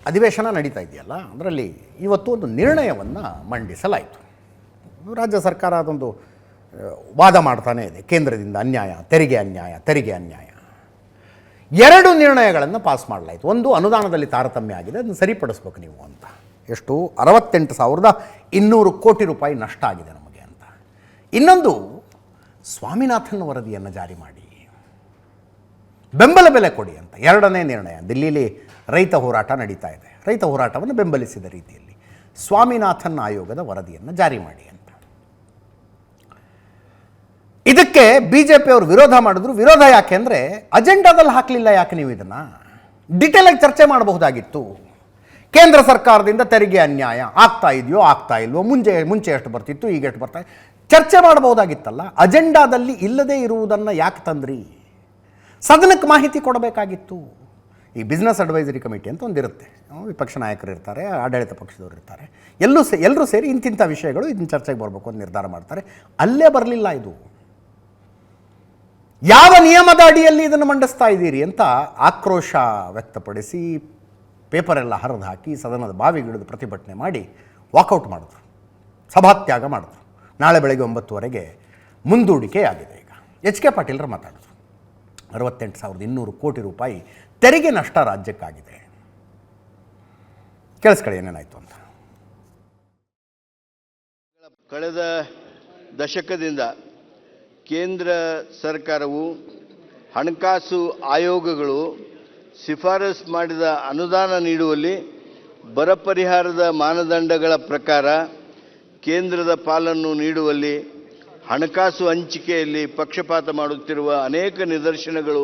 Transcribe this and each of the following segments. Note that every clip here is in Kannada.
ಅಧಿವೇಶನ ನಡೀತಾ ಇದೆಯಲ್ಲ, ಅದರಲ್ಲಿ ಇವತ್ತು ಒಂದು ನಿರ್ಣಯವನ್ನು ಮಂಡಿಸಲಾಯಿತು. ರಾಜ್ಯ ಸರ್ಕಾರ ಅದೊಂದು ವಾದ ಮಾಡ್ತಾನೇ ಇದೆ, ಕೇಂದ್ರದಿಂದ ಅನ್ಯಾಯ, ತೆರಿಗೆ ಅನ್ಯಾಯ, ತೆರಿಗೆ ಅನ್ಯಾಯ. 2 ನಿರ್ಣಯಗಳನ್ನು ಪಾಸ್ ಮಾಡಲಾಯಿತು. ಒಂದು, ಅನುದಾನದಲ್ಲಿ ತಾರತಮ್ಯ ಆಗಿದೆ, ಅದನ್ನು ಸರಿಪಡಿಸ್ಬೇಕು ನೀವು ಅಂತ. ಎಷ್ಟು? 68,200 ಕೋಟಿ ರೂಪಾಯಿ ನಷ್ಟ ಆಗಿದೆ ನಮಗೆ ಅಂತ. ಇನ್ನೊಂದು, ಸ್ವಾಮಿನಾಥನ್ ವರದಿಯನ್ನು ಜಾರಿ ಮಾಡಿ ಬೆಂಬಲ ಬೆಲೆ ಕೊಡಿ ಅಂತ 2ನೇ ನಿರ್ಣಯ. ದಿಲ್ಲಿಲಿ ರೈತ ಹೋರಾಟ ನಡೀತಾ ಇದೆ. ರೈತ ಹೋರಾಟವನ್ನು ಬೆಂಬಲಿಸಿದ ರೀತಿಯಲ್ಲಿ ಸ್ವಾಮಿನಾಥನ್ ಆಯೋಗದ ವರದಿಯನ್ನು ಜಾರಿ ಮಾಡಿ ಅಂತ. ಇದಕ್ಕೆ BJP ಅವರು ವಿರೋಧ ಮಾಡಿದ್ರು. ವಿರೋಧ ಯಾಕೆ ಅಂದರೆ, ಅಜೆಂಡಾದಲ್ಲಿ ಹಾಕಲಿಲ್ಲ ಯಾಕೆ ನೀವು ಇದನ್ನು? ಡಿಟೇಲಾಗಿ ಚರ್ಚೆ ಮಾಡಬಹುದಾಗಿತ್ತು. ಕೇಂದ್ರ ಸರ್ಕಾರದಿಂದ ತೆರಿಗೆ ಅನ್ಯಾಯ ಆಗ್ತಾ ಇದೆಯೋ ಆಗ್ತಾ ಇಲ್ವೋ, ಮುಂಚೆ ಎಷ್ಟು ಬರ್ತಿತ್ತು, ಈಗ ಎಷ್ಟು ಬರ್ತಾ, ಚರ್ಚೆ ಮಾಡಬಹುದಾಗಿತ್ತಲ್ಲ. ಅಜೆಂಡಾದಲ್ಲಿ ಇಲ್ಲದೇ ಇರುವುದನ್ನು ಯಾಕೆ ತಂದ್ರಿ? ಸದನಕ್ಕೆ ಮಾಹಿತಿ ಕೊಡಬೇಕಾಗಿತ್ತು. ಈ ಬಿಸ್ನೆಸ್ ಅಡ್ವೈಸರಿ ಕಮಿಟಿ ಅಂತ ಒಂದಿರುತ್ತೆ, ವಿಪಕ್ಷ ನಾಯಕರು ಇರ್ತಾರೆ, ಆಡಳಿತ ಪಕ್ಷದವರು ಇರ್ತಾರೆ, ಎಲ್ಲರೂ ಸೇರಿ ಇಂತಿಂಥ ವಿಷಯಗಳು ಇದನ್ನ ಚರ್ಚೆಗೆ ಬರಬೇಕು ಅಂತ ನಿರ್ಧಾರ ಮಾಡ್ತಾರೆ. ಅಲ್ಲೇ ಬರಲಿಲ್ಲ. ಇದು ಯಾವ ನಿಯಮದ ಅಡಿಯಲ್ಲಿ ಇದನ್ನು ಮಂಡಿಸ್ತಾ ಇದ್ದೀರಿ ಅಂತ ಆಕ್ರೋಶ ವ್ಯಕ್ತಪಡಿಸಿ ಪೇಪರೆಲ್ಲ ಹರಿದು ಹಾಕಿ ಸದನದ ಬಾವಿಗಿಳಿದು ಪ್ರತಿಭಟನೆ ಮಾಡಿ ವಾಕೌಟ್ ಮಾಡಿದ್ರು, ಸಭಾತ್ಯಾಗ ಮಾಡಿದ್ರು. ನಾಳೆ ಬೆಳಗ್ಗೆ 9:00 ಮುಂದೂಡಿಕೆ ಆಗಿದೆ. ಈಗ HK ಪಾಟೀಲರು ಮಾತಾಡಿದ್ರು. 68,200 ಕೋಟಿ ರೂಪಾಯಿ ತೆರಿಗೆ ನಷ್ಟ ರಾಜ್ಯಕ್ಕಾಗಿದೆ. ಕೇಳಿಸ್ಕೊಳ್ಳಿ ಏನೇನಾಯಿತು ಅಂತ. ಕಳೆದ ದಶಕದಿಂದ ಕೇಂದ್ರ ಸರ್ಕಾರವು ಹಣಕಾಸು ಆಯೋಗಗಳು ಶಿಫಾರಸು ಮಾಡಿದ ಅನುದಾನ ನೀಡುವಲ್ಲಿ ಬರ ಪರಿಹಾರದ ಮಾನದಂಡಗಳ ಪ್ರಕಾರ ಕೇಂದ್ರದ ಪಾಲನ್ನು ನೀಡುವಲ್ಲಿ ಹಣಕಾಸು ಹಂಚಿಕೆಯಲ್ಲಿ ಪಕ್ಷಪಾತ ಮಾಡುತ್ತಿರುವ ಅನೇಕ ನಿದರ್ಶನಗಳು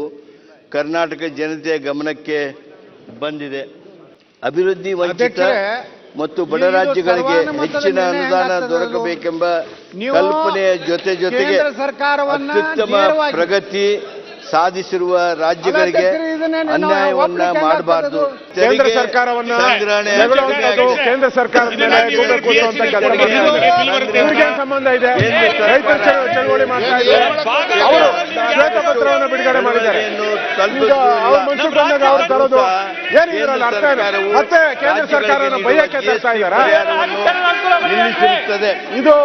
ಕರ್ನಾಟಕ ಜನತೆಯ ಗಮನಕ್ಕೆ ಬಂದಿದೆ. ಅಭಿವೃದ್ಧಿ ವಂಚಿತ ಮತ್ತು ಬಡ ರಾಜ್ಯಗಳಿಗೆ ಹೆಚ್ಚಿನ ಅನುದಾನ ದೊರಕಬೇಕೆಂಬ ಕಲ್ಪನೆಯ ಜೊತೆಗೆ ಅತ್ಯುತ್ತಮ ಪ್ರಗತಿ ಸಾಧಿಸಿರುವ ರಾಜ್ಯಗಳಿಗೆ ಅನ್ಯಾಯವನ್ನ ಮಾಡಬಾರದು. ಕೇಂದ್ರ ಸರ್ಕಾರವನ್ನ ಕೇಂದ್ರ ಸರ್ಕಾರದ ಮೇಲೆ ಸಂಬಂಧ ಇದೆ. ರೈತರ ಚಳವಳಿ ಮಾಡ್ತಾ ಇದ್ದಾರೆ. ಅವರು ಶ್ವೇತಪತ್ರವನ್ನು ಬಿಡುಗಡೆ ಮಾಡಿದ್ದಾರೆ. ಅವರು ತರೋದು ಏನಿರಲ್ಲ ಅರ್ಥ ಇಲ್ಲ. ಮತ್ತೆ ಕೇಂದ್ರ ಸರ್ಕಾರವನ್ನು ಬೈಯಕ್ಕೆ ತರ್ತಾ ಇದ್ದಾರೆ. ನಿಲ್ಲಿಸಿರುತ್ತದೆ. ಇದು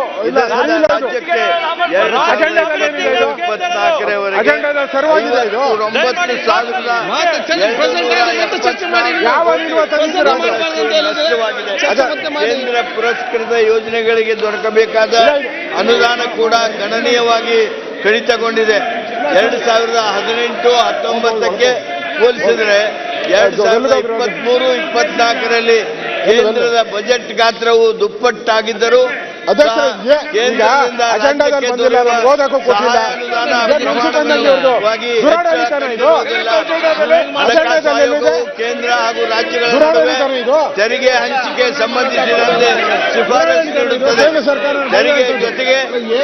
ಅಜೆಂಡಾದ ಸರ್ವಾಗಿದೆ. ಇದು 9,790 ಕೇಂದ್ರ ಪುರಸ್ಕೃತ ಯೋಜನೆಗಳಿಗೆ ದೊರಕಬೇಕಾದ ಅನುದಾನ ಕೂಡ ಗಣನೀಯವಾಗಿ ಕಡಿತಗೊಂಡಿದೆ. 2018-19ಕ್ಕೆ ಹೋಲಿಸಿದರೆ 2023-24ರಲ್ಲಿ ಕೇಂದ್ರದ ಬಜೆಟ್ ಗಾತ್ರವು ದುಪ್ಪಟ್ಟಾಗಿದ್ದರೂ ಕೇಂದ್ರ ಹಾಗೂ ರಾಜ್ಯಗಳ ತೆರಿಗೆ ಹಂಚಿಕೆ ಸಂಬಂಧಿಸಿದಂತೆ ಶಿಫಾರಸು ನೀಡುತ್ತದೆ. ತೆರಿಗೆ ಜೊತೆಗೆ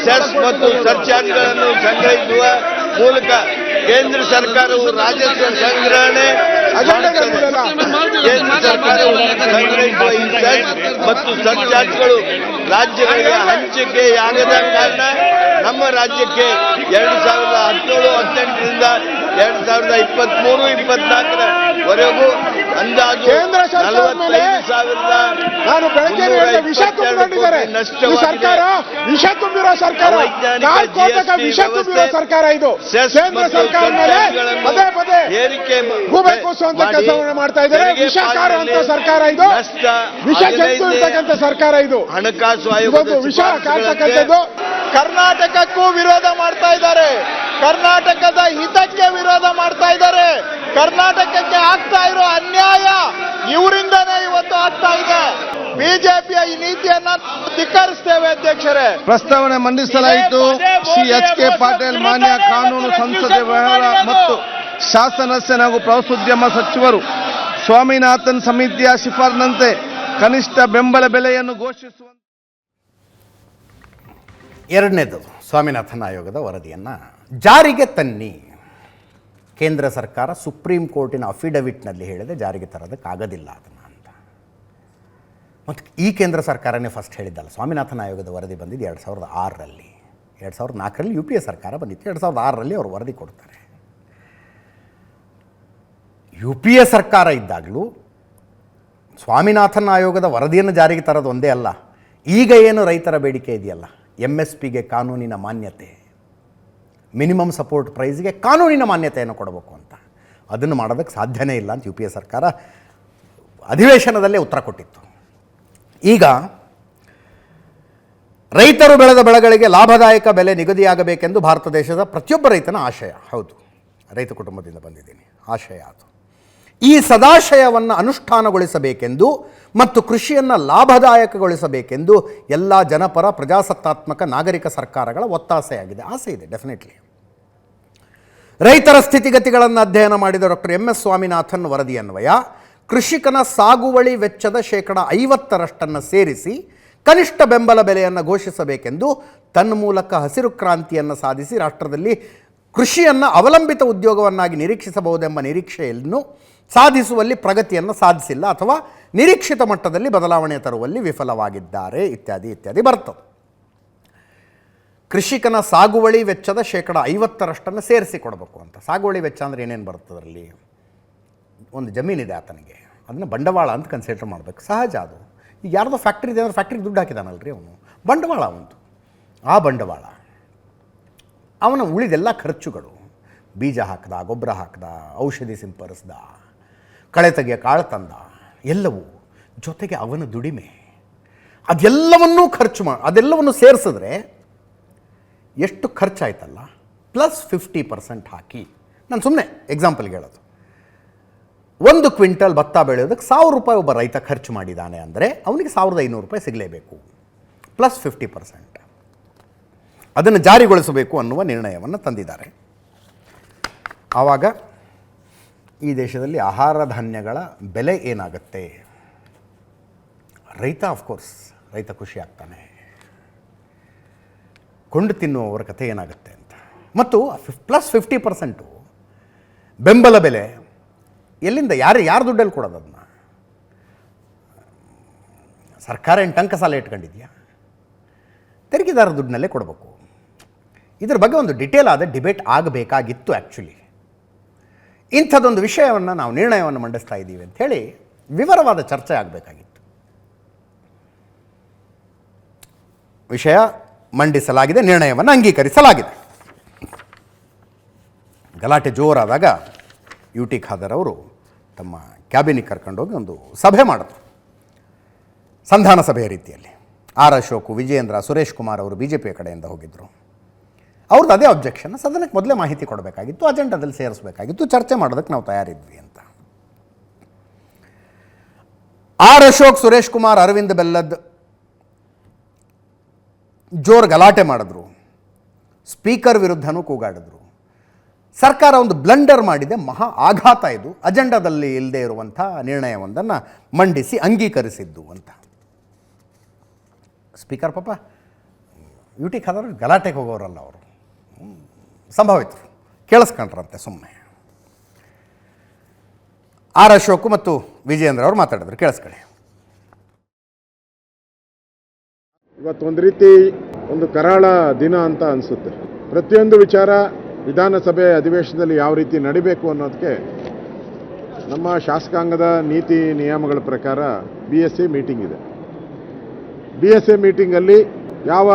ಸೆಸ್ ಮತ್ತು ಸರ್ಚಾರ್ಜ್ಗಳನ್ನು ಸಂಗ್ರಹಿಸುವ ಮೂಲಕ ಕೇಂದ್ರ ಸರ್ಕಾರವು ರಾಜಸ್ವ ಸಂಗ್ರಹಣೆ ಕೇಂದ್ರ ಸರ್ಕಾರವು ಸಂಗ್ರಹಿಸುವ ಈ ಸೆಸ್ ಮತ್ತು ಸರ್ಚಾರ್ಜ್ಗಳು ರಾಜ್ಯಗಳಿಗೆ ಹಂಚಿಕೆಯಾಗದ ಕಾರಣ ನಮ್ಮ ರಾಜ್ಯಕ್ಕೆ 2017-18ರಿಂದ 2023-24ವರೆಗೂ ಅಂದಾಜು 45,000 ಸರ್ಕಾರ ವಿಷ ತುಂಬಿರೋ ಸರ್ಕಾರ, ಸರ್ಕಾರ ಇದು. ಕೇಂದ್ರ ಸರ್ಕಾರ ಮೇಲೆ ಪದೇ ಪದೇ ಗೂಬೆ ಕೂಸುವಂತ ಕೆಲಸವನ್ನು ಮಾಡ್ತಾ ಇದ್ದಾರೆ. ವಿಷಕಾರ ಅಂತ ಸರ್ಕಾರ ಇದು. ವಿಷ ಜಂತು ಇರ್ತಕ್ಕಂಥ ಸರ್ಕಾರ ಇದು. ಹಣಕಾಸು ಆಯೋಗ ವಿಷ ಕಾಡ್ತಕ್ಕಂಥದ್ದು. ಕರ್ನಾಟಕಕ್ಕೂ ವಿರೋಧ ಮಾಡ್ತಾ ಇದ್ದಾರೆ. ಕರ್ನಾಟಕದ ಹಿತಕ್ಕೆ ವಿರೋಧ ಮಾಡ್ತಾ ಇದ್ದಾರೆ. ಕರ್ನಾಟಕಕ್ಕೆ ಆಗ್ತಾ ಇರೋ ಅನ್ಯಾಯ ಇವರಿಂದನೇ ಇವತ್ತು ಆಗ್ತಾ ಇದೆ. ಬಿಜೆಪಿಯ ಈ ನೀತಿಯನ್ನ ಧಿಕ್ಕರಿಸ್ತೇವೆ. ಅಧ್ಯಕ್ಷರೇ, ಪ್ರಸ್ತಾವನೆ ಮಂಡಿಸಲಾಯಿತು. ಶ್ರೀ HK ಪಾಟೀಲ್ ಮಾನ್ಯ ಕಾನೂನು ಸಂಸದೀಯ ವ್ಯವಹಾರ ಮತ್ತು ಶಾಸನ ಹಾಗೂ ಪ್ರವಾಸೋದ್ಯಮ ಸಚಿವರು ಸ್ವಾಮಿನಾಥನ್ ಸಮಿತಿಯ ಶಿಫಾರಸಿನಂತೆ ಕನಿಷ್ಠ ಬೆಂಬಲ ಬೆಲೆಯನ್ನು ಘೋಷಿಸುವ. ಎರಡನೇದು, ಸ್ವಾಮಿನಾಥನ್ ಆಯೋಗದ ವರದಿಯನ್ನು ಜಾರಿಗೆ ತನ್ನಿ. ಕೇಂದ್ರ ಸರ್ಕಾರ ಸುಪ್ರೀಂ ಕೋರ್ಟಿನ ಅಫಿಡವಿಟ್ನಲ್ಲಿ ಹೇಳಿದೆ ಜಾರಿಗೆ ತರೋದಕ್ಕಾಗೋದಿಲ್ಲ ಅದನ್ನು ಅಂತ. ಮತ್ತು ಈ ಕೇಂದ್ರ ಸರ್ಕಾರನೇ ಫಸ್ಟ್ ಹೇಳಿದ್ದಲ್ಲ. ಸ್ವಾಮಿನಾಥನ್ ಆಯೋಗದ ವರದಿ ಬಂದಿದ್ದು 2006ರಲ್ಲಿ. 2004ರಲ್ಲಿ UPA ಸರ್ಕಾರ ಬಂದಿತ್ತು. 2006ರಲ್ಲಿ ಅವರು ವರದಿ ಕೊಡ್ತಾರೆ. UPA ಸರ್ಕಾರ ಇದ್ದಾಗಲೂ ಸ್ವಾಮಿನಾಥನ್ ಆಯೋಗದ ವರದಿಯನ್ನು ಜಾರಿಗೆ ತರೋದು ಒಂದೇ ಅಲ್ಲ, ಈಗ ಏನು ರೈತರ ಬೇಡಿಕೆ ಇದೆಯಲ್ಲ, MSPಗೆ ಕಾನೂನಿನ ಮಾನ್ಯತೆ, ಮಿನಿಮಮ್ ಸಪೋರ್ಟ್ ಪ್ರೈಸ್ಗೆ ಕಾನೂನಿನ ಮಾನ್ಯತೆಯನ್ನು ಕೊಡಬೇಕು ಅಂತ, ಅದನ್ನು ಮಾಡೋದಕ್ಕೆ ಸಾಧ್ಯನೇ ಇಲ್ಲ ಅಂತ UPA ಸರ್ಕಾರ ಅಧಿವೇಶನದಲ್ಲೇ ಉತ್ತರ ಕೊಟ್ಟಿತ್ತು. ಈಗ ರೈತರು ಬೆಳೆದ ಬೆಳೆಗಳಿಗೆ ಲಾಭದಾಯಕ ಬೆಲೆ ನಿಗದಿಯಾಗಬೇಕೆಂದು ಭಾರತ ದೇಶದ ಪ್ರತಿಯೊಬ್ಬ ರೈತನ ಆಶಯ. ಹೌದು, ರೈತ ಕುಟುಂಬದಿಂದ ಬಂದಿದ್ದೀನಿ, ಆಶಯ ಅದು. ಈ ಸದಾಶಯವನ್ನು ಅನುಷ್ಠಾನಗೊಳಿಸಬೇಕೆಂದು ಮತ್ತು ಕೃಷಿಯನ್ನು ಲಾಭದಾಯಕಗೊಳಿಸಬೇಕೆಂದು ಎಲ್ಲ ಜನಪರ ಪ್ರಜಾಸತ್ತಾತ್ಮಕ ನಾಗರಿಕ ಸರ್ಕಾರಗಳ ಒತ್ತಾಸೆಯಾಗಿದೆ. ಆಸೆ ಇದೆ ಡೆಫಿನೆಟ್ಲಿ. ರೈತರ ಸ್ಥಿತಿಗತಿಗಳನ್ನು ಅಧ್ಯಯನ ಮಾಡಿದ ಡಾಕ್ಟರ್ MS ಸ್ವಾಮಿನಾಥನ್ ವರದಿಯನ್ವಯ ಕೃಷಿಕನ ಸಾಗುವಳಿ ವೆಚ್ಚದ 50% ಸೇರಿಸಿ ಕನಿಷ್ಠ ಬೆಂಬಲ ಬೆಲೆಯನ್ನು ಘೋಷಿಸಬೇಕೆಂದು ತನ್ಮೂಲಕ ಹಸಿರು ಕ್ರಾಂತಿಯನ್ನು ಸಾಧಿಸಿ ರಾಷ್ಟ್ರದಲ್ಲಿ ಕೃಷಿಯನ್ನು ಅವಲಂಬಿತ ಉದ್ಯೋಗವನ್ನಾಗಿ ನಿರೀಕ್ಷಿಸಬಹುದೆಂಬ ನಿರೀಕ್ಷೆಯನ್ನು ಸಾಧಿಸುವಲ್ಲಿ ಪ್ರಗತಿಯನ್ನು ಸಾಧಿಸಿಲ್ಲ ಅಥವಾ ನಿರೀಕ್ಷಿತ ಮಟ್ಟದಲ್ಲಿ ಬದಲಾವಣೆ ತರುವಲ್ಲಿ ವಿಫಲವಾಗಿದ್ದಾರೆ ಇತ್ಯಾದಿ ಇತ್ಯಾದಿ ಬರ್ತದೆ. ಕೃಷಿಕನ ಸಾಗುವಳಿ ವೆಚ್ಚದ 50% ಸೇರಿಸಿಕೊಡಬೇಕು ಅಂತ. ಸಾಗುವಳಿ ವೆಚ್ಚ ಅಂದರೆ ಏನೇನು ಬರ್ತದರಲ್ಲಿ? ಒಂದು ಜಮೀನಿದೆ ಆತನಿಗೆ, ಅದನ್ನು ಬಂಡವಾಳ ಅಂತ ಕನ್ಸಿಡರ್ ಮಾಡಬೇಕು, ಸಹಜ ಅದು. ಈಗ ಯಾರ್ದೋ ಫ್ಯಾಕ್ಟ್ರಿ ಇದೆ ಅಂದರೆ ಫ್ಯಾಕ್ಟ್ರಿಗೆ ದುಡ್ಡು ಹಾಕಿದಾನಲ್ರಿ ಅವನು, ಬಂಡವಾಳ ಒಂದು. ಆ ಬಂಡವಾಳ ಅವನ ಉಳಿದೆಲ್ಲ ಖರ್ಚುಗಳು, ಬೀಜ ಹಾಕ್ದ, ಗೊಬ್ಬರ ಹಾಕ್ದ, ಔಷಧಿ ಸಿಂಪರಿಸ್ದ, ಕಳೆ ತೆಗೆಯ ಕಾಳು ತಂದ, ಎಲ್ಲವೂ ಜೊತೆಗೆ ಅವನ ದುಡಿಮೆ, ಅದೆಲ್ಲವನ್ನೂ ಅದೆಲ್ಲವನ್ನು ಸೇರಿಸಿದ್ರೆ ಎಷ್ಟು ಖರ್ಚಾಯ್ತಲ್ಲ, ಪ್ಲಸ್ 50% ಹಾಕಿ. ನಾನು ಸುಮ್ಮನೆ ಎಕ್ಸಾಂಪಲ್ಗೆ ಹೇಳೋದು, 1 ಕ್ವಿಂಟಲ್ ಭತ್ತ ಬೆಳೆಯೋದಕ್ಕೆ 1000 ರೂಪಾಯಿ ಒಬ್ಬ ರೈತ ಖರ್ಚು ಮಾಡಿದ್ದಾನೆ ಅಂದರೆ ಅವನಿಗೆ 1500 ರೂಪಾಯಿ ಸಿಗಲೇಬೇಕು, ಪ್ಲಸ್ 50%. ಅದನ್ನು ಜಾರಿಗೊಳಿಸಬೇಕು ಅನ್ನುವ ನಿರ್ಣಯವನ್ನು ತಂದಿದ್ದಾರೆ. ಆವಾಗ ಈ ದೇಶದಲ್ಲಿ ಆಹಾರ ಧಾನ್ಯಗಳ ಬೆಲೆ ಏನಾಗುತ್ತೆ? ರೈತ ಆಫ್ಕೋರ್ಸ್ ರೈತ ಖುಷಿ ಆಗ್ತಾನೆ, ಕೊಂಡು ತಿನ್ನುವವರ ಕಥೆ ಏನಾಗುತ್ತೆ ಅಂತ. ಮತ್ತು ಪ್ಲಸ್ 50% ಬೆಂಬಲ ಬೆಲೆ ಎಲ್ಲಿಂದ, ಯಾರು ದುಡ್ಡಲ್ಲಿ ಕೊಡೋದು? ಅದನ್ನ ಸರ್ಕಾರ ಏನು ಟಂಕ ಸಾಲ ಇಟ್ಕೊಂಡಿದ್ಯಾ? ತೆರಿಗೆದಾರ ದುಡ್ಡಿನಲ್ಲೇ ಕೊಡಬೇಕು. ಇದ್ರ ಬಗ್ಗೆ ಒಂದು ಡಿಟೇಲ್ ಆದ ಡಿಬೇಟ್ ಆಗಬೇಕಾಗಿತ್ತು. ಆ್ಯಕ್ಚುಲಿ ಇಂಥದ್ದೊಂದು ವಿಷಯವನ್ನು ನಾವು ನಿರ್ಣಯವನ್ನು ಮಂಡಿಸ್ತಾ ಇದ್ದೀವಿ ಅಂಥೇಳಿ ವಿವರವಾದ ಚರ್ಚೆ ಆಗಬೇಕಾಗಿತ್ತು. ವಿಷಯ ಮಂಡಿಸಲಾಗಿದೆ, ನಿರ್ಣಯವನ್ನು ಅಂಗೀಕರಿಸಲಾಗಿದೆ. ಗಲಾಟೆ ಜೋರಾದಾಗ UT ಖಾದರ್ ಅವರು ತಮ್ಮ ಕ್ಯಾಬಿನಿಗೆ ಕರ್ಕೊಂಡೋಗಿ ಒಂದು ಸಭೆ ಮಾಡಿದ್ರು, ಸಂಧಾನ ಸಭೆಯ ರೀತಿಯಲ್ಲಿ. ಆರ್ ಅಶೋಕ್, ವಿಜಯೇಂದ್ರ, ಸುರೇಶ್ ಕುಮಾರ್ ಅವರು BJP ಕಡೆಯಿಂದ ಹೋಗಿದ್ದರು. ಅವ್ರದ್ದು ಅದೇ ಅಬ್ಜೆಕ್ಷನ್, ಸದನಕ್ಕೆ ಮೊದಲೇ ಮಾಹಿತಿ ಕೊಡಬೇಕಾಗಿತ್ತು, ಅಜೆಂಡಾದಲ್ಲಿ ಸೇರಿಸಬೇಕಾಗಿತ್ತು, ಚರ್ಚೆ ಮಾಡೋದಕ್ಕೆ ನಾವು ತಯಾರಿದ್ವಿ ಅಂತ. ಆರ್ ಅಶೋಕ್, ಸುರೇಶ್ ಕುಮಾರ್, ಅರವಿಂದ್ ಬೆಲ್ಲದ್ ಜೋರು ಗಲಾಟೆ ಮಾಡಿದ್ರು, ಸ್ಪೀಕರ್ ವಿರುದ್ಧನೂ ಕೂಗಾಡಿದ್ರು. ಸರ್ಕಾರ ಒಂದು ಬ್ಲಂಡರ್ ಮಾಡಿದೆ, ಮಹಾ ಆಘಾತ ಇದು, ಅಜೆಂಡಾದಲ್ಲಿ ಇಲ್ಲದೆ ಇರುವಂಥ ನಿರ್ಣಯವೊಂದನ್ನು ಮಂಡಿಸಿ ಅಂಗೀಕರಿಸಿದ್ದು ಅಂತ. ಸ್ಪೀಕರ್ ಪಾಪ UT ಖಾದರ್ ಗಲಾಟೆಗೆ ಹೋಗೋರಲ್ಲ, ಅವರು ಸಂಭವಿತರು, ಕೇಳಿಸ್ಕೊಂಡ್ರಂತೆ ಸುಮ್ಮನೆ. ಆರ್ ಅಶೋಕ್ ಮತ್ತು ವಿಜಯೇಂದ್ರ ಅವರು ಮಾತಾಡಿದ್ರು, ಕೇಳಿಸ್ಕೊಳ್ಳಿ. ಇವತ್ತೊಂದು ರೀತಿ ಒಂದು ಕರಾಳ ದಿನ ಅಂತ ಅನಿಸುತ್ತೆ. ಪ್ರತಿಯೊಂದು ವಿಚಾರ ವಿಧಾನಸಭೆ ಅಧಿವೇಶನದಲ್ಲಿ ಯಾವ ರೀತಿ ನಡಿಬೇಕು ಅನ್ನೋದಕ್ಕೆ ನಮ್ಮ ಶಾಸಕಾಂಗದ ನೀತಿ ನಿಯಮಗಳ ಪ್ರಕಾರ BSA ಮೀಟಿಂಗ್ ಇದೆ. BSA ಮೀಟಿಂಗಲ್ಲಿ ಯಾವ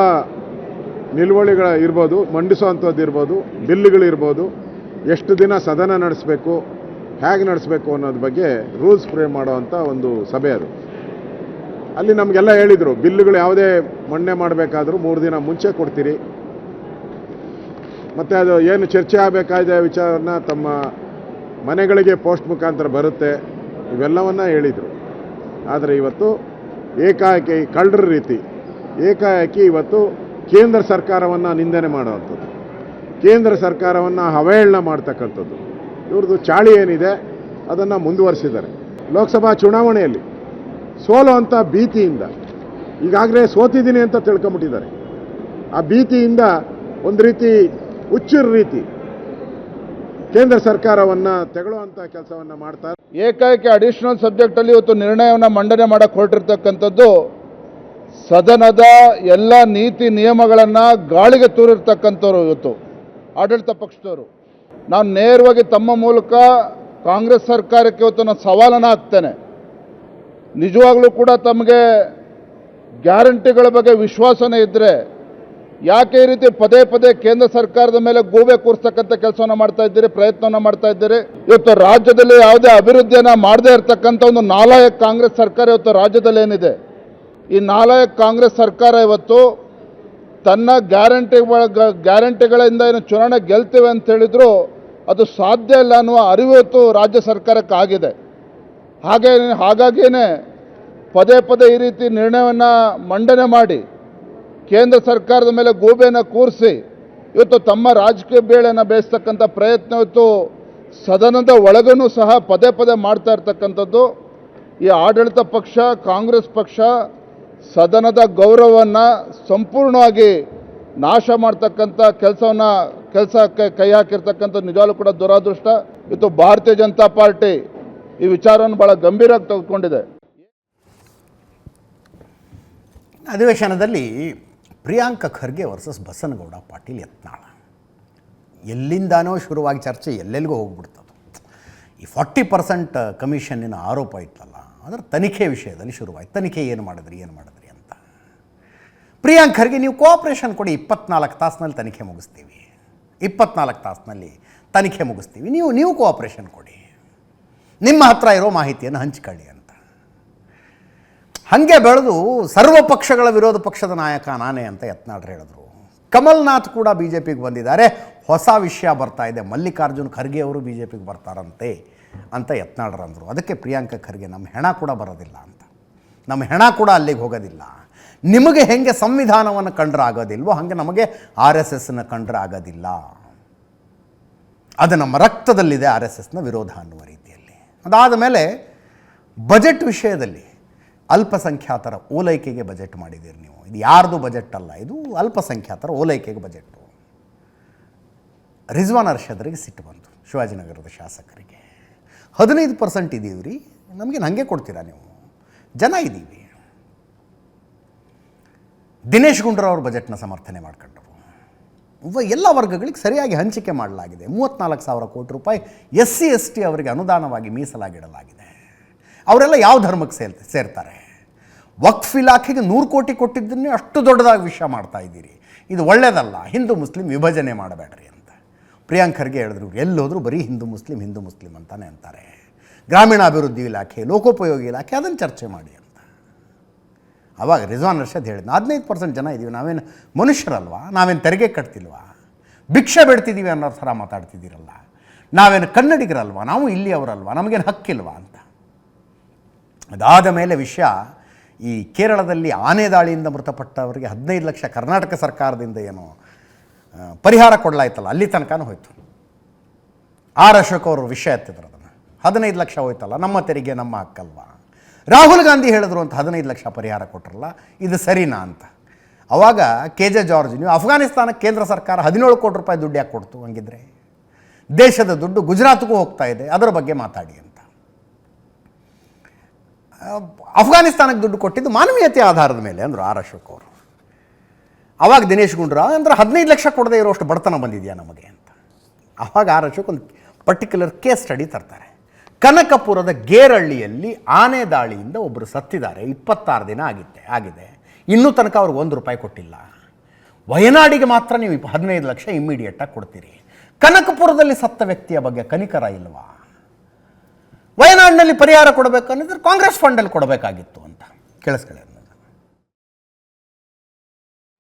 ನಿಲುವಳಿಗಳ ಇರ್ಬೋದು, ಮಂಡಿಸುವಂಥದ್ದು ಇರ್ಬೋದು, ಬಿಲ್ಗಳಿರ್ಬೋದು, ಎಷ್ಟು ದಿನ ಸದನ ನಡೆಸಬೇಕು, ಹೇಗೆ ನಡೆಸಬೇಕು ಅನ್ನೋದ್ರ ಬಗ್ಗೆ ರೂಲ್ಸ್ ಫ್ರೇಮ್ ಮಾಡುವಂಥ ಒಂದು ಸಭೆ ಅದು. ಅಲ್ಲಿ ನಮಗೆಲ್ಲ ಹೇಳಿದರು, ಬಿಲ್ಗಳು ಯಾವುದೇ ಮಂಡನೆ ಮಾಡಬೇಕಾದ್ರೂ 3 ದಿನ ಮುಂಚೆ ಕೊಡ್ತೀರಿ, ಮತ್ತು ಅದು ಏನು ಚರ್ಚೆ ಆಗಬೇಕಾದ ವಿಚಾರನ ತಮ್ಮ ಮನೆಗಳಿಗೆ ಪೋಸ್ಟ್ ಮುಖಾಂತರ ಬರುತ್ತೆ, ಇವೆಲ್ಲವನ್ನ ಹೇಳಿದರು. ಆದರೆ ಇವತ್ತು ಏಕಾಏಕಿ ಕಳ್ಳರ ರೀತಿ ಏಕಾಏಕಿ ಇವತ್ತು ಕೇಂದ್ರ ಸರ್ಕಾರವನ್ನು ನಿಂದನೆ ಮಾಡುವಂಥದ್ದು, ಕೇಂದ್ರ ಸರ್ಕಾರವನ್ನು ಅವಹೇಳನ ಮಾಡ್ತಕ್ಕಂಥದ್ದು, ಇವ್ರದ್ದು ಚಾಳಿ ಏನಿದೆ ಅದನ್ನು ಮುಂದುವರಿಸಿದ್ದಾರೆ. ಲೋಕಸಭಾ ಚುನಾವಣೆಯಲ್ಲಿ ಸೋಲುವಂಥ ಭೀತಿಯಿಂದ, ಈಗಾಗಲೇ ಸೋತಿದ್ದೀನಿ ಅಂತ ತಿಳ್ಕೊಂಬಿಟ್ಟಿದ್ದಾರೆ, ಆ ಭೀತಿಯಿಂದ ಒಂದು ರೀತಿ ಹುಚ್ಚರ ರೀತಿ ಕೇಂದ್ರ ಸರ್ಕಾರವನ್ನು ತೆಗಳುವಂಥ ಕೆಲಸವನ್ನು ಮಾಡ್ತಾರೆ. ಏಕೈಕ ಅಡಿಷನಲ್ ಸಬ್ಜೆಕ್ಟಲ್ಲಿ ಇವತ್ತು ನಿರ್ಣಯವನ್ನು ಮಂಡನೆ ಮಾಡಕ್ಕೆ ಹೊರಟಿರ್ತಕ್ಕಂಥದ್ದು ಸದನದ ಎಲ್ಲ ನೀತಿ ನಿಯಮಗಳನ್ನು ಗಾಳಿಗೆ ತೂರಿರ್ತಕ್ಕಂಥವ್ರು ಇವತ್ತು ಆಡಳಿತ ಪಕ್ಷದವರು. ನಾನು ನೇರವಾಗಿ ತಮ್ಮ ಮೂಲಕ ಕಾಂಗ್ರೆಸ್ ಸರ್ಕಾರಕ್ಕೆ ಇವತ್ತು ನಾನು ಸವಾಲನ್ನು ಹಾಕ್ತೇನೆ, ನಿಜವಾಗ್ಲೂ ಕೂಡ ತಮಗೆ ಗ್ಯಾರಂಟಿಗಳ ಬಗ್ಗೆ ವಿಶ್ವಾಸನೇ ಇದ್ದರೆ ಯಾಕೆ ಈ ರೀತಿ ಪದೇ ಪದೇ ಕೇಂದ್ರ ಸರ್ಕಾರದ ಮೇಲೆ ಗೂಬೆ ಕೂರಿಸ್ತಕ್ಕಂಥ ಕೆಲಸವನ್ನು ಮಾಡ್ತಾ ಇದ್ದೀರಿ, ಪ್ರಯತ್ನವನ್ನು ಮಾಡ್ತಾ ಇದ್ದೀರಿ? ಇವತ್ತು ರಾಜ್ಯದಲ್ಲಿ ಯಾವುದೇ ಅಭಿವೃದ್ಧಿಯನ್ನು ಮಾಡದೇ ಇರತಕ್ಕಂಥ ಒಂದು ನಾಲಾಯಕ್ ಕಾಂಗ್ರೆಸ್ ಸರ್ಕಾರ ಇವತ್ತು ರಾಜ್ಯದಲ್ಲಿ ಏನಿದೆ, ಈ ನಾಲಾಯಕ್ ಕಾಂಗ್ರೆಸ್ ಸರ್ಕಾರ ಇವತ್ತು ತನ್ನ ಗ್ಯಾರಂಟಿಗಳಿಂದ ಏನು ಚುನಾವಣೆ ಗೆಲ್ತೇವೆ ಅಂತ ಹೇಳಿದ್ರು ಅದು ಸಾಧ್ಯ ಇಲ್ಲ ಅನ್ನುವ ಅರಿವು ಇವತ್ತು ರಾಜ್ಯ ಸರ್ಕಾರಕ್ಕೆ ಆಗಿದೆ. ಹಾಗಾಗಿಯೇ ಪದೇ ಪದೇ ಈ ರೀತಿ ನಿರ್ಣಯವನ್ನು ಮಂಡನೆ ಮಾಡಿ ಕೇಂದ್ರ ಸರ್ಕಾರದ ಮೇಲೆ ಗೂಬೆಯನ್ನು ಕೂರಿಸಿ ಇವತ್ತು ತಮ್ಮ ರಾಜಕೀಯ ಬೇಳೆಯನ್ನು ಬೇಯಿಸ್ತಕ್ಕಂಥ ಪ್ರಯತ್ನ ಇವತ್ತು ಸದನದ ಒಳಗೂ ಸಹ ಪದೇ ಪದೇ ಮಾಡ್ತಾ ಇರ್ತಕ್ಕಂಥದ್ದು. ಈ ಆಡಳಿತ ಪಕ್ಷ ಕಾಂಗ್ರೆಸ್ ಪಕ್ಷ ಸದನದ ಗೌರವವನ್ನು ಸಂಪೂರ್ಣವಾಗಿ ನಾಶ ಮಾಡ್ತಕ್ಕಂಥ ಕೆಲಸಕ್ಕೆ ಕೈ ಹಾಕಿರ್ತಕ್ಕಂಥ ನಿಜವಾಗ್ಲೂ ಕೂಡ ದುರಾದೃಷ್ಟ. ಇವತ್ತು ಭಾರತೀಯ ಜನತಾ ಪಾರ್ಟಿ ಈ ವಿಚಾರವನ್ನು ಬಹಳ ಗಂಭೀರವಾಗಿ ತೆಗೆದುಕೊಂಡಿದೆ. ಅಧಿವೇಶನದಲ್ಲಿ ಪ್ರಿಯಾಂಕ ಖರ್ಗೆ ವರ್ಸಸ್ ಬಸನಗೌಡ ಪಾಟೀಲ್ ಯತ್ನಾಳ ಎಲ್ಲಿಂದಾನೋ ಶುರುವಾಗಿ ಚರ್ಚೆ ಎಲ್ಲೆಲ್ಲಿಗೂ ಹೋಗ್ಬಿಡ್ತದೆ. ಈ 40% ಕಮಿಷನ್ನಿನ ಆರೋಪ ಇತ್ತಲ್ಲ, ಅದರ ತನಿಖೆ ವಿಷಯದಲ್ಲಿ ಶುರುವಾಯಿತು. ತನಿಖೆ ಏನು ಮಾಡಿದ್ರಿ ಅಂತ. ಪ್ರಿಯಾಂಕ್ ಖರ್ಗೆ ನೀವು ಕೋಆಪ್ರೇಷನ್ ಕೊಡಿ, 24 ತಾಸಿನಲ್ಲಿ ತನಿಖೆ ಮುಗಿಸ್ತೀವಿ, 24 ತಾಸಿನಲ್ಲಿ ತನಿಖೆ ಮುಗಿಸ್ತೀವಿ, ನೀವು ಕೋಆಪ್ರೇಷನ್ ಕೊಡಿ, ನಿಮ್ಮ ಹತ್ರ ಇರೋ ಮಾಹಿತಿಯನ್ನು ಹಂಚಿಕೊಳ್ಳಿ ಅಂತ. ಹಾಗೆ ಬೆಳೆದು ಸರ್ವ ಪಕ್ಷಗಳ ವಿರೋಧ ಪಕ್ಷದ ನಾಯಕ ನಾನೇ ಅಂತ ಯತ್ನಾಳ್ರು ಹೇಳಿದ್ರು. ಕಮಲ್ನಾಥ್ ಕೂಡ ಬಿ ಜೆ ಪಿಗೆ ಬಂದಿದ್ದಾರೆ. ಹೊಸ ವಿಷಯ ಬರ್ತಾ ಇದೆ, ಮಲ್ಲಿಕಾರ್ಜುನ್ ಖರ್ಗೆ ಅವರು ಬಿ ಜೆ ಪಿಗೆ ಬರ್ತಾರಂತೆ ಅಂತ ಯತ್ನಾಳ್ರು ಅಂದರು. ಅದಕ್ಕೆ ಪ್ರಿಯಾಂಕ ಖರ್ಗೆ ನಮ್ಮ ಹೆಣ ಕೂಡ ಬರೋದಿಲ್ಲ ಅಂತ, ನಮ್ಮ ಹೆಣ ಕೂಡ ಅಲ್ಲಿಗೆ ಹೋಗೋದಿಲ್ಲ. ನಿಮಗೆ ಹೆಂಗೆ ಸಂವಿಧಾನವನ್ನು ಕಂಡ್ರೆ ಆಗೋದಿಲ್ವೋ ಹಾಗೆ ನಮಗೆ RSSನ ಕಂಡ್ರೆ ಆಗೋದಿಲ್ಲ. ಅದು ನಮ್ಮ ರಕ್ತದಲ್ಲಿದೆ RSSನ ವಿರೋಧ ಅನ್ನುವ ರೀತಿಯಲ್ಲಿ. ಅದಾದ ಮೇಲೆ ಬಜೆಟ್ ವಿಷಯದಲ್ಲಿ ಅಲ್ಪಸಂಖ್ಯಾತರ ಓಲೈಕೆಗೆ ಬಜೆಟ್ ಮಾಡಿದ್ದೀರಿ ನೀವು. ಇದು ಯಾರ್ದು ಬಜೆಟ್ ಅಲ್ಲ, ಇದು ಅಲ್ಪಸಂಖ್ಯಾತರ ಓಲೈಕೆಗೆ ಬಜೆಟ್ಟು. ರಿಜ್ವಾನ್ ಅರ್ಷದ್ರಿಗೆ ಸಿಟ್ಟು ಬಂತು, ಶಿವಾಜಿನಗರದ ಶಾಸಕರಿಗೆ. 15% ಇದ್ದೀವಿ ರೀ, ನಮಗೆ ಹಂಗೆ ಕೊಡ್ತೀರಾ ನೀವು, ಜನ ಇದ್ದೀವಿ. ದಿನೇಶ್ ಗುಂಡೂರಾವ್ ಬಜೆಟ್ನ ಸಮರ್ಥನೆ ಮಾಡ್ಕೊಂಡ್ರು. ಎಲ್ಲ ವರ್ಗಗಳಿಗೆ ಸರಿಯಾಗಿ ಹಂಚಿಕೆ ಮಾಡಲಾಗಿದೆ. 34,000 ಕೋಟಿ ರೂಪಾಯಿ SC ST ಅವರಿಗೆ ಅನುದಾನವಾಗಿ ಮೀಸಲಾಗಿಡಲಾಗಿದೆ. ಅವರೆಲ್ಲ ಯಾವ ಧರ್ಮಕ್ಕೆ ಸೇರ್ತಾರೆ? ವಕ್ಫ್ ಇಲಾಖೆಗೆ 100 ಕೋಟಿ ಕೊಟ್ಟಿದ್ದನ್ನೇ ಅಷ್ಟು ದೊಡ್ಡದಾಗಿ ವಿಷಯ ಮಾಡ್ತಾ ಇದ್ದೀರಿ, ಇದು ಒಳ್ಳೆಯದಲ್ಲ, ಹಿಂದೂ ಮುಸ್ಲಿಂ ವಿಭಜನೆ ಮಾಡಬೇಡ್ರಿ ಅಂತ ಪ್ರಿಯಾಂಕ್ ಖರ್ಗೆ ಹೇಳಿದ್ರು. ಎಲ್ಲೋದ್ರೂ ಬರೀ ಹಿಂದೂ ಮುಸ್ಲಿಂ ಅಂತಾನೆ ಅಂತಾರೆ. ಗ್ರಾಮೀಣಾಭಿವೃದ್ಧಿ ಇಲಾಖೆ, ಲೋಕೋಪಯೋಗಿ ಇಲಾಖೆ, ಅದನ್ನು ಚರ್ಚೆ ಮಾಡಿ ಅಂತ. ಆವಾಗ ರಿಜ್ವಾನ್ ಅರ್ಷದ್ ಹೇಳಿದ್ನು, 15% ಜನ ಇದ್ದೀವಿ, ನಾವೇನು ಮನುಷ್ಯರಲ್ವಾ, ನಾವೇನು ತೆರಿಗೆ ಕಟ್ತಿಲ್ವಾ, ಭಿಕ್ಷೆ ಬಿಡ್ತಿದ್ದೀವಿ ಅನ್ನೋ ಥರ ಮಾತಾಡ್ತಿದ್ದೀರಲ್ಲ, ನಾವೇನು ಕನ್ನಡಿಗರಲ್ವಾ, ನಾವು ಇಲ್ಲಿಯವರಲ್ವಾ, ನಮಗೇನು ಹಕ್ಕಿಲ್ವಾ ಅಂತ. ಅದಾದ ಮೇಲೆ ವಿಷಯ ಈ ಕೇರಳದಲ್ಲಿ ಆನೆ ದಾಳಿಯಿಂದ ಮೃತಪಟ್ಟವರಿಗೆ 15 ಲಕ್ಷ ಕರ್ನಾಟಕ ಸರ್ಕಾರದಿಂದ ಏನೋ ಪರಿಹಾರ ಕೊಡಲಾಯ್ತಲ್ಲ, ಅಲ್ಲಿ ತನಕನೂ ಹೋಯ್ತು. ಅಶೋಕ್ ಅವರು ವಿಷಯ ಎತ್ತಿದ್ರು ಅದನ್ನು. 15 ಲಕ್ಷ ಹೋಯ್ತಲ್ಲ, ನಮ್ಮ ತೆರಿಗೆ ನಮ್ಮ ಹಕ್ಕಲ್ವಾ. ರಾಹುಲ್ ಗಾಂಧಿ ಹೇಳಿದ್ರು ಅಂತ 15 ಲಕ್ಷ ಪರಿಹಾರ ಕೊಟ್ಟರಲ್ಲ, ಇದು ಸರಿನಾ ಅಂತ. ಆವಾಗ KJ ಜಾರ್ಜ್, ನೀವು ಅಫ್ಘಾನಿಸ್ತಾನಕ್ಕೆ ಕೇಂದ್ರ ಸರ್ಕಾರ 17 ಕೋಟಿ ರೂಪಾಯಿ ದುಡ್ಡು ಯಾಕೆ ಕೊಡ್ತು? ಹಂಗಿದ್ರೆ ದೇಶದ ದುಡ್ಡು ಗುಜರಾತ್ಗೂ ಹೋಗ್ತಾ ಇದೆ, ಅದರ ಬಗ್ಗೆ ಮಾತಾಡಿ ಅಂತ. ಅಫ್ಘಾನಿಸ್ತಾನಕ್ಕೆ ದುಡ್ಡು ಕೊಟ್ಟಿದ್ದು ಮಾನವೀಯತೆ ಆಧಾರದ ಮೇಲೆ ಅಂದರು ಅಶೋಕ್ ಅವರು. ಆವಾಗ ದಿನೇಶ್ ಗುಂಡೂರಾವ್ ಅಂದ್ರೆ 15 ಲಕ್ಷ ಕೊಡದೆ ಇರೋಷ್ಟು ಬಡತನ ಬಂದಿದೆಯಾ ನಮಗೆ ಅಂತ. ಆವಾಗ ಅಶೋಕ್ ಒಂದು ಪರ್ಟಿಕ್ಯುಲರ್ ಕೇಸ್ ಸ್ಟಡಿ ತರ್ತಾರೆ. ಕನಕಪುರದ ಗೇರಳ್ಳಿಯಲ್ಲಿ ಆನೆ ದಾಳಿಯಿಂದ ಒಬ್ಬರು ಸತ್ತಿದ್ದಾರೆ, 26 ದಿನ ಆಗಿದೆ, ಇನ್ನೂ ತನಕ ಅವ್ರಿಗೆ 1 ರೂಪಾಯಿ ಕೊಟ್ಟಿಲ್ಲ. ವಯನಾಡಿಗೆ ಮಾತ್ರ ನೀವು 15 ಲಕ್ಷ ಇಮ್ಮಿಡಿಯೇಟಾಗಿ ಕೊಡ್ತೀರಿ. ಕನಕಪುರದಲ್ಲಿ ಸತ್ತ ವ್ಯಕ್ತಿಯ ಬಗ್ಗೆ ಕನಿಕರ ಇಲ್ವಾ? ವಯನಾಡಿನಲ್ಲಿ ಪರಿಹಾರ ಕೊಡಬೇಕಂದ್ರೆ ಕಾಂಗ್ರೆಸ್ ಫಂಡಲ್ಲಿ ಕೊಡಬೇಕಾಗಿತ್ತು ಅಂತ ಕೇಳಿಸ್ಕೊಳ್ಳಿ.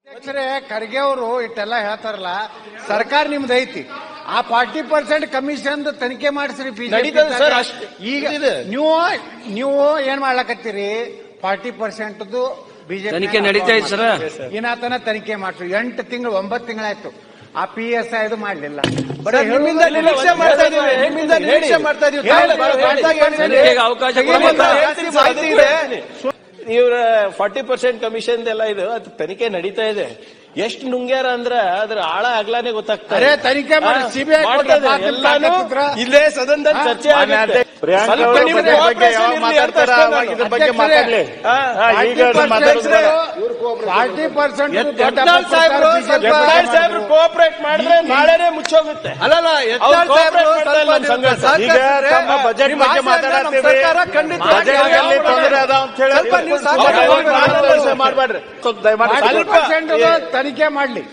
ಅಧ್ಯಕ್ಷರೇ, ಖರ್ಗೆ ಅವರು ಇಟ್ಟೆಲ್ಲ ಹೇಳ್ತಾರಲ್ಲ, ಸರ್ಕಾರ ನಿಮ್ದು ಐತಿ, ಆ 40% ಕಮಿಷನ್ ತನಿಖೆ ಮಾಡಿಸ್ರಿ. ಈಗ ನೀವು ಏನ್ ಮಾಡ್ಲಕತ್ತೀರಿ? 40% ಬಿಜೆಪಿ ತನಿಖೆ ನಡೀತಾ ಇದೆ ಸರ್. ಇನ್ನಾತನ ತನಿಖೆ ಮಾಡ್ರಿ. 8 ತಿಂಗಳು 9 ತಿಂಗಳಾಯ್ತು. ಆ PSI ಇದು ಮಾಡ್ಲಿಲ್ಲ. ನಿರೀಕ್ಷೆ ಮಾಡ್ತಾ ಇದೀವಿ. ಇವ್ರ 40% ಕಮಿಷನ್ ಎಲ್ಲ ಇದು ಅದು ತನಿಖೆ ನಡೀತಾ ಇದೆ. ಎಷ್ಟು ನುಂಗ್ಯಾರ ಅಂದ್ರ ಅದ್ರ ಆಳ ಆಗ್ಲಾನೆ ಗೊತ್ತಾಗ್ತದೆ. ತನಿಖೆ ಇಲ್ಲೇ ಸದನದಲ್ಲಿ ಚರ್ಚೆ ಆಗುತ್ತೆ. ಕೋಆಪರೇಟ್ ಮಾಡಿದ್ರೆ ನಾಳೆನೆ ಮುಚ್ಚೋಗುತ್ತೆ. ಬಜೆಟ್ ಬಗ್ಗೆ ಮಾತಾಡ್ತೀವಿ, ತೊಂದರೆ ಅದಾವ ಸ್ವಲ್ಪ ನೀವು ಸಾಕು. ಮಾಡ್ಬೇಡ್ರಿ ಸ್ವಲ್ಪ ದಯಮಾಡಿ 40% ತನಿಖೆ ಮಾಡ್ಲಿ.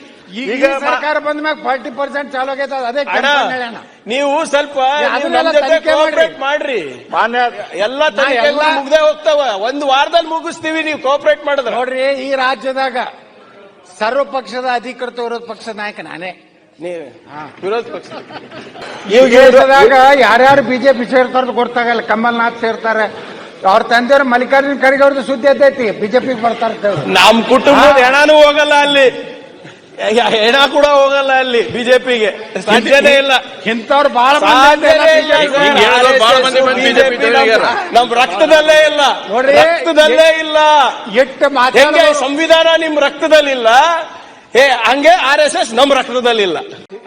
ಈಗ ಸರ್ಕಾರ ಬಂದ ಮ್ಯಾಗ 40% ಚಾಲು ಆಗೈತೆ, ಅದೇ ಅಣ್ಣ, ನೀವು ಸ್ವಲ್ಪ ಅದನ್ನೆಲ್ಲ ನಮ್ ಜೊತೆ ತನಿಖೆ ಕೋಆಪರೇಟ್ ಮಾಡ್ರಿ. ಮಾನ್ಯ ಎಲ್ಲ ತನಿಖೆಗಳು ಮುಗ್ದೇ ಹೋಗ್ತಾವ, ಒಂದು ವಾರದಲ್ಲಿ ಮುಗಿಸ್ತೀವಿ ನೀವು ಕೋಆಪರೇಟ್ ಮಾಡಿದ್ರೆ. ನೋಡ್ರಿ, ಈ ರಾಜ್ಯದಾಗ ಸರ್ವ ಪಕ್ಷದ ಅಧಿಕೃತ ವಿರೋಧ ಪಕ್ಷದ ನಾಯಕ ನಾನೇ. ನೀವು ವಿರೋಧ ಪಕ್ಷ ಈ ದೇಶದಾಗ ಯಾರ್ಯಾರು ಬಿಜೆಪಿ ಸೇರ್ತಾರ ಗೊತ್ತಾಗಲ್ಲ. ಕಮಲ್ನಾಥ್ ಸೇರ್ತಾರೆ, ಅವ್ರ ತಂದೆಯವ್ರು ಮಲ್ಲಿಕಾರ್ಜುನ್ ಖರ್ಗೆ ಅವ್ರದ್ದು ಸುದ್ದಿ ಎದ್ದೈತಿ, ಬಿಜೆಪಿಗೆ ಬರ್ತಾರೆ. ನಮ್ ಕುಟುಂಬದ ಹೆಣನೂ ಹೋಗಲ್ಲ ಅಲ್ಲಿ, ಹೆಣ ಕೂಡ ಹೋಗಲ್ಲ ಅಲ್ಲಿ ಬಿಜೆಪಿಗೆ. ಸಾಧ್ಯನೇ ಇಲ್ಲ. ಇಂಥವ್ರು ಬಹಳ ನಮ್ ರಕ್ತದಲ್ಲೇ ಇಲ್ಲ, ನೋಡ್ರಿ, ರಕ್ತದಲ್ಲೇ ಇಲ್ಲ. ಎಷ್ಟು ಹೆಂಗೆ ಸಂವಿಧಾನ ನಿಮ್ ರಕ್ತದಲ್ಲಿಲ್ಲ, ಹಂಗೆ RSS ನಮ್ ರಕ್ತದಲ್ಲಿಲ್ಲ.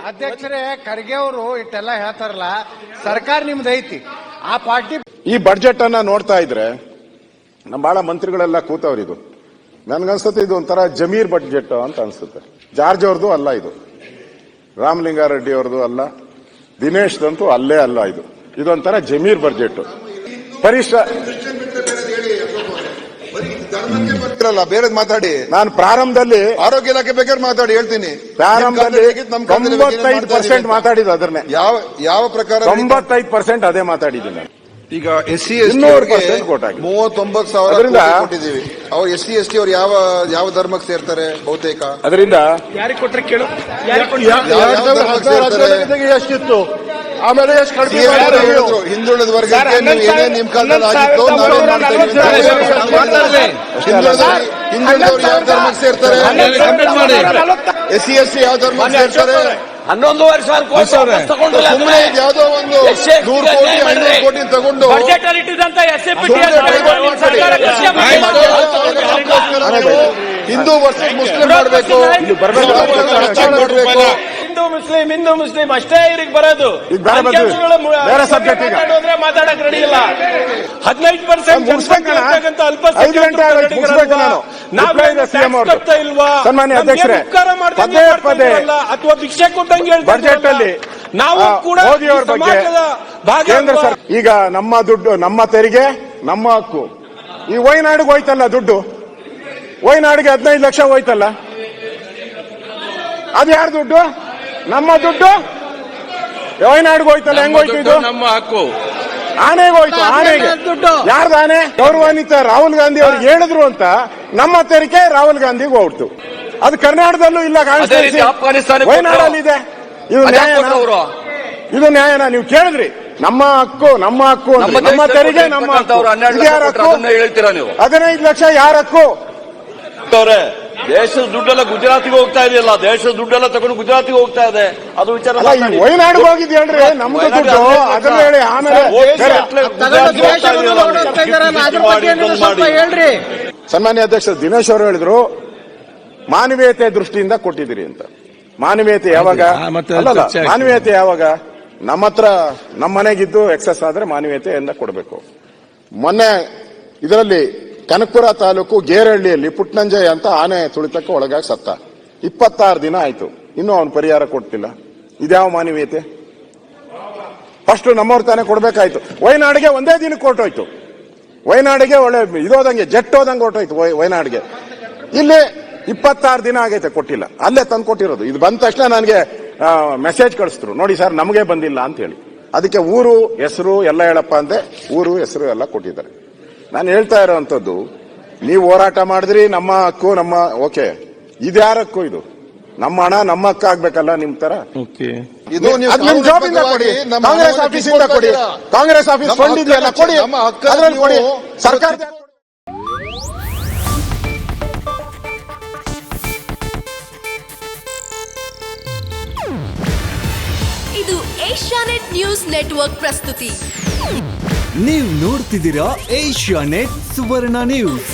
ಅಧ್ಯಕ್ಷರೇ, ಖರ್ಗೆ ಅವರು ಇಟ್ಟೆಲ್ಲ ಹೇಳ್ತಾರಲ್ಲ, ಸರ್ಕಾರ ನಿಮ್ದು ಐತಿ, ಆ ಪಾರ್ಟಿ ಈ ಬಡ್ಜೆಟ್ ಅನ್ನ ನೋಡ್ತಾ ಇದ್ರೆ ನಮ್ಮ ಬಹಳ ಮಂತ್ರಿಗಳೆಲ್ಲ ಕೂತವ್ರಿದು. ನನ್ಗನ್ಸುತ್ತೆ ಇದು ಒಂಥರ ಜಮೀರ್ ಬಡ್ಜೆಟ್ ಅಂತ ಅನ್ಸುತ್ತೆ. ಜಾರ್ಜ್ ಅವ್ರದ್ದು ಅಲ್ಲ ಇದು, ರಾಮಲಿಂಗಾರೆಡ್ಡಿ ಅವ್ರದ್ದು ಅಲ್ಲ, ದಿನೇಶ್ದಂತೂ ಅಲ್ಲೇ ಅಲ್ಲ. ಇದೊಂಥರ ಜಮೀರ್ ಬಡ್ಜೆಟ್. ಬೇರೆ ಮಾತಾಡಿ. ನಾನು ಪ್ರಾರಂಭದಲ್ಲಿ ಆರೋಗ್ಯ ಇಲಾಖೆ ಬೇಕಾದ್ರೆ ಮಾತಾಡಿ, ಹೇಳ್ತೀನಿ. ಪ್ರಾರಂಭದಲ್ಲಿ 95% ಮಾತಾಡಿದ್ದು ಅದನ್ನೇ. ಯಾವ ಪ್ರಕಾರ 95% ಅದೇ ಮಾತಾಡಿದ್ದೀನಿ ನಾನು. ಈಗ SC ST 39,000 ಕೊಟ್ಟಿದ್ದೀವಿ. ಅವ್ರು SC ST ಅವ್ರು ಯಾವ ಧರ್ಮಕ್ಕೆ ಸೇರ್ತಾರೆ ಬಹುತೇಕ? ಅದರಿಂದ ಯಾರಿಗೆ ಕೊಟ್ರೆ ಕೇಳು. ಎಷ್ಟಿತ್ತು, ಆಮೇಲೆ ಎಷ್ಟು ಕಡಿಮೆ ಹಿಂದುಳಿದ ವರ್ಗಕ್ಕೆ ನೀವು ಏನೇನು ನಿಮ್ ಕಾಲದಲ್ಲಿ ಆಗಿತ್ತು ನಾವೇನ್ ಮಾಡ್ತಾ ಹಿಂದುಳಿದವ್ರು ಯಾವ ಧರ್ಮಕ್ಕೆ ಸೇರ್ತಾರೆ? SC ST ಯಾವ ಧರ್ಮಕ್ಕೆ ಸೇರ್ತಾರೆ? 11,500 ಸುಮ್ಮನೆ ಯಾವ್ದೋ ಒಂದು 100 ಕೋಟಿ 500 ಕೋಟಿ ತಗೊಂಡು ಹಿಂದೂ ವರ್ಸಸ್ ಮುಸ್ಲಿಂ ಮಾಡಬೇಕು. ಹಿಂದೂ ಮುಸ್ಲಿಂ ಅಷ್ಟೇ ಇವ್ರಿಗೆ ಬರೋದು. ಬೇರೆ ಸಬ್ಜೆಕ್ಟ್ ಈಗ ಮಾತಾಡಕ್ ರೆಡಿ ಇಲ್ಲ. 15% ಸನ್ಮಾನ್ಯ ಅಧ್ಯಕ್ಷರೇ, ಪದೇ ಪದೇ ಅಥವಾ ಭಿಕ್ಷೆ ಕೊಟ್ಟಂಗೆ ಬಜೆಟ್ ಅಲ್ಲಿ ನಾವು ಕೂಡ ಮೋದಿಯವರ ಬಗ್ಗೆ ಕೇಂದ್ರ ಸರ್ಕಾರ ಈಗ ನಮ್ಮ ದುಡ್ಡು, ನಮ್ಮ ತೆರಿಗೆ, ನಮ್ಮ ಹಕ್ಕು. ಈ ವಯನಾಡಿಗೆ ಹೋಯ್ತಲ್ಲ ದುಡ್ಡು, ವಯನಾಡಿಗೆ 15 ಲಕ್ಷ ಹೋಯ್ತಲ್ಲ, ಅದು ಯಾರ ದುಡ್ಡು? ನಮ್ಮ ದುಡ್ಡು ವಯನಾಡಿಗೆ ಹೋಯ್ತಲ್ಲ. ಹೆಂಗ್ ಹೋಯ್ತು ಇದು? ನಮ್ಮ ಹಕ್ಕು. ಆನೆಗೆ ಹೋಯ್ತು, ಆನೆಗೆ. ಯಾರ್ದು ಆನೆ? ಗೌರವಾನ್ವಿತ ರಾಹುಲ್ ಗಾಂಧಿ ಅವ್ರಿಗೆ ಹೇಳಿದ್ರು ಅಂತ ನಮ್ಮ ತೆರಿಗೆ ರಾಹುಲ್ ಗಾಂಧಿಗೆ ಹೋಗ್ತು. ಅದು ಕರ್ನಾಟಕದಲ್ಲೂ ಇಲ್ಲ, ವಯನಾಡಲ್ಲಿ ಇದೆ. ಇದು ನ್ಯಾಯನಾ? ಇದು ನ್ಯಾಯನಾ? ನೀವು ಕೇಳಿದ್ರಿ, ನಮ್ಮ ಹಕ್ಕು ನಮ್ಮ ಹಕ್ಕು, ನಮ್ಮ ತೆರಿಗೆ ನಮ್ಮ ಹಕ್ಕು. ಯಾರ ಹಕ್ಕು? 15 ಲಕ್ಷ ಯಾರ ಹಕ್ಕು? ದೇಶದ ದುಡ್ಡೆಲ್ಲ ಗುಜರಾತಿಗೆ ಹೋಗ್ತಾ ಇದೆಯಲ್ಲ, ದೇಶದ ದುಡ್ಡೆಲ್ಲ ತಗೊಂಡು ಗುಜರಾತಿಗೆ ಹೋಗ್ತಾ ಇದೆ. ಅದು ವಿಚಾರ ವಯನಾಡಿಗೆ ಹೋಗಿದ್ ಹೇಳ್ರಿ, ನಮ್ದು ದುಡ್ಡು ಅದನ್ನ ಹೇಳಿ. ಆಮೇಲೆ ಹೇಳ್ರಿ. ಸನ್ಮಾನ್ಯ ಅಧ್ಯಕ್ಷ ದಿನೇಶ್ ಅವರು ಹೇಳಿದ್ರು ಮಾನವೀಯತೆ ದೃಷ್ಟಿಯಿಂದ ಕೊಟ್ಟಿದ್ದೀರಿ ಅಂತ. ಮಾನವೀಯತೆ ಯಾವಾಗ? ಅಲ್ಲಲ್ಲ, ಮಾನವೀಯತೆ ಯಾವಾಗ? ನಮ್ಮ ಹತ್ರ ನಮ್ಮ ಮನೆಗಿದ್ದು ಎಕ್ಸಸ್ ಆದ್ರೆ ಮಾನವೀಯತೆಯಿಂದ ಕೊಡಬೇಕು. ಮೊನ್ನೆ ಇದರಲ್ಲಿ ಕನಕಪುರ ತಾಲೂಕು ಗೇರಹಳ್ಳಿಯಲ್ಲಿ ಪುಟ್ನಂಜಯ್ ಅಂತ ಆನೆ ತುಳಿತಕ್ಕೆ ಒಳಗಾಗಿ ಸತ್ತ. 26 ದಿನ ಆಯ್ತು, ಇನ್ನೂ ಅವನು ಪರಿಹಾರ ಕೊಡ್ತಿಲ್ಲ. ಇದ್ಯಾವ ಮಾನವೀಯತೆ? ಫಸ್ಟ್ ನಮ್ಮವ್ರು ತಾನೇ ಕೊಡ್ಬೇಕಾಯ್ತು. ವಯನಾಡಿಗೆ ಒಂದೇ ದಿನಕ್ಕೆ ಹೊರಟೋಯ್ತು. ವಯನಾಡಿಗೆ ಒಳ್ಳೆ ಇದೋದಂಗೆ ಜೆಟ್ ಹೋದಂಗೆ ಹೊರಟೋಯ್ತು ವಯನಾಡಿಗೆ. ಇಲ್ಲಿ 26 ದಿನ ಆಗೈತೆ, ಕೊಟ್ಟಿಲ್ಲ. ಅಲ್ಲೇ ತಂದು ಕೊಟ್ಟಿರೋದು. ಇದು ಬಂದ ತಕ್ಷಣ ನನಗೆ ಮೆಸೇಜ್ ಕಳಿಸಿದ್ರು, ನೋಡಿ ಸರ್ ನಮಗೆ ಬಂದಿಲ್ಲ ಅಂತ ಹೇಳಿ. ಅದಕ್ಕೆ ಊರು ಹೆಸರು ಎಲ್ಲ ಹೇಳಪ್ಪ ಅಂದೆ, ಊರು ಹೆಸರು ಎಲ್ಲ ಕೊಟ್ಟಿದ್ದಾರೆ. ನಾನು ಹೇಳ್ತಾ ಇರೋವಂಥದ್ದು, ನೀವು ಹೋರಾಟ ಮಾಡಿದ್ರಿ, ನಮ್ಮ ಹಕ್ಕು ನಮ್ಮ, ಓಕೆ, ಇದ್ಯಾರಕ್ಕೂ ಇದು ನಮ್ಮ ಹಣ ನಮ್ಮ ಹಕ್ಕ ಆಗ್ಬೇಕಲ್ಲ ನಿಮ್ ತರ. ಇದು ನಿಮ್ ಜಾಬಿಂದ ಕೊಡಿ, ಕಾಂಗ್ರೆಸ್ ಆಫೀಸಿಂದ ಕೊಡಿ, ಕಾಂಗ್ರೆಸ್ ಆಫೀಸ್ ಫಂಡ್ ಇದೆಯಲ್ಲ ಕೊಡಿ, ಅದ್ರಲ್ಲಿ ಕೊಡಿ. ಸರ್ಕಾರ ಇದು ಏಷ್ಯಾನೆಟ್ ನ್ಯೂಸ್ ನೆಟ್ವರ್ಕ್ ಪ್ರಸ್ತುತಿ. ನೀವು ನೋಡ್ತಿದ್ದೀರಾ ಏಷ್ಯಾನೆಟ್ ಸುವರ್ಣ ನ್ಯೂಸ್.